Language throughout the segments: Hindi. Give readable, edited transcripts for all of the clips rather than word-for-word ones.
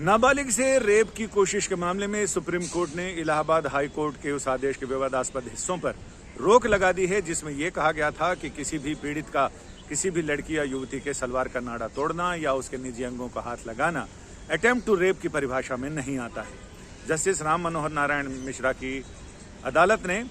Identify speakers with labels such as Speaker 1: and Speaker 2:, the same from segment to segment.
Speaker 1: नाबालिग से रेप की कोशिश के मामले में सुप्रीम कोर्ट ने इलाहाबाद हाई कोर्ट के उस आदेश के विवादास्पद हिस्सों पर रोक लगा दी है जिसमें यह कहा गया था कि किसी भी पीड़ित का किसी भी लड़की या युवती के सलवार का नाड़ा तोड़ना या उसके निजी अंगों का हाथ लगाना अटेम्प्ट टू रेप की परिभाषा में नहीं आता है। जस्टिस राम मनोहर नारायण मिश्रा की अदालत ने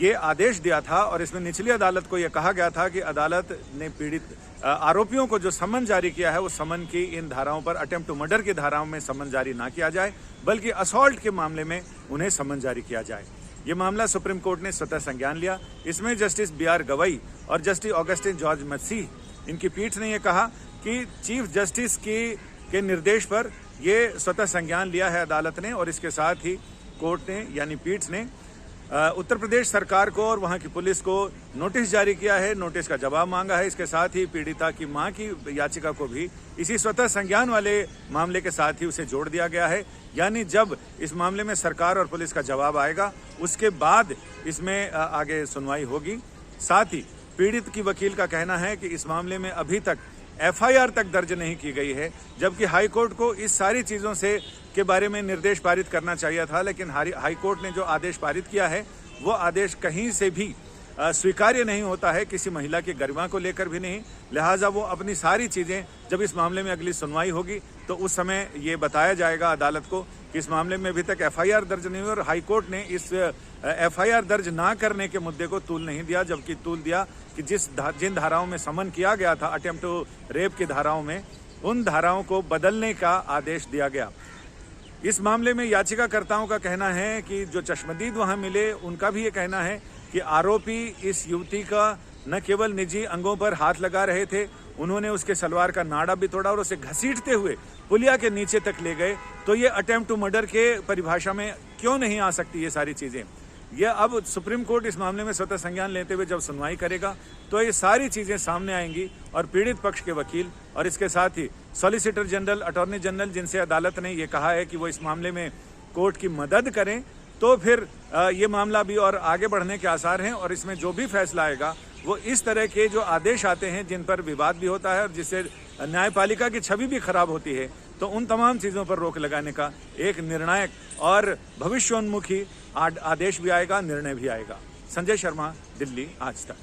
Speaker 1: ये आदेश दिया था और इसमें निचली अदालत को यह कहा गया था कि अदालत ने पीड़ित आरोपियों को जो समन जारी किया है वो समन की इन धाराओं पर अटेम्प्ट टू मर्डर की धाराओं में समन जारी ना किया जाए बल्कि असॉल्ट के मामले में उन्हें समन जारी किया जाए। ये मामला सुप्रीम कोर्ट ने स्वतः संज्ञान लिया। इसमें जस्टिस BR गवई और जस्टिस ऑगस्टिन जॉर्ज मसीह इनकी पीठ ने यह कहा कि चीफ जस्टिस के निर्देश पर यह स्वतः संज्ञान लिया है अदालत ने और इसके साथ ही कोर्ट ने यानी पीठ ने उत्तर प्रदेश सरकार को और वहां की पुलिस को नोटिस जारी किया है, नोटिस का जवाब मांगा है। इसके साथ ही पीड़िता की मां की याचिका को भी इसी स्वतः संज्ञान वाले मामले के साथ ही उसे जोड़ दिया गया है। यानी जब इस मामले में सरकार और पुलिस का जवाब आएगा उसके बाद इसमें आगे सुनवाई होगी। साथ ही पीड़ित की वकील का कहना है कि इस मामले में अभी तक FIR तक दर्ज नहीं की गई है, जबकि हाई कोर्ट को इस सारी चीज़ों से के बारे में निर्देश पारित करना चाहिए था, लेकिन हाई कोर्ट ने जो आदेश पारित किया है वो आदेश कहीं से भी स्वीकार्य नहीं होता है, किसी महिला की गरिमा को लेकर भी नहीं। लिहाजा वो अपनी सारी चीज़ें जब इस मामले में अगली सुनवाई होगी तो उस समय ये बताया जाएगा अदालत को कि इस मामले में अभी तक FIR दर्ज नहीं हुई और हाई कोर्ट ने इस FIR दर्ज ना करने के मुद्दे को तूल नहीं दिया, जबकि तूल दिया कि जिन धाराओं में समन किया गया था अटेम्प्ट टू रेप की धाराओं में, उन धाराओं को बदलने का आदेश दिया गया। इस मामले में याचिकाकर्ताओं का कहना है कि जो चश्मदीद वहां मिले उनका भी ये कहना है कि आरोपी इस युवती का न केवल निजी अंगों पर हाथ लगा रहे थे, उन्होंने उसके सलवार का नाड़ा भी तोड़ा और उसे घसीटते हुए पुलिया के नीचे तक ले गए। तो ये अटेम्प्ट टू मर्डर के परिभाषा में क्यों नहीं आ सकती ये सारी चीजें? यह अब सुप्रीम कोर्ट इस मामले में स्वतः संज्ञान लेते हुए जब सुनवाई करेगा तो ये सारी चीजें सामने आएंगी और पीड़ित पक्ष के वकील और इसके साथ ही सॉलिसिटर जनरल, अटॉर्नी जनरल, जिनसे अदालत ने ये कहा है कि वो इस मामले में कोर्ट की मदद करें, तो फिर ये मामला भी और आगे बढ़ने के आसार हैं और इसमें जो भी फैसला आएगा वो इस तरह के जो आदेश आते हैं जिन पर विवाद भी होता है और जिससे न्यायपालिका की छवि भी खराब होती है, तो उन तमाम चीज़ों पर रोक लगाने का एक निर्णायक और भविष्योन्मुखी आदेश भी आएगा, निर्णय भी आएगा। संजय शर्मा, दिल्ली आज तक।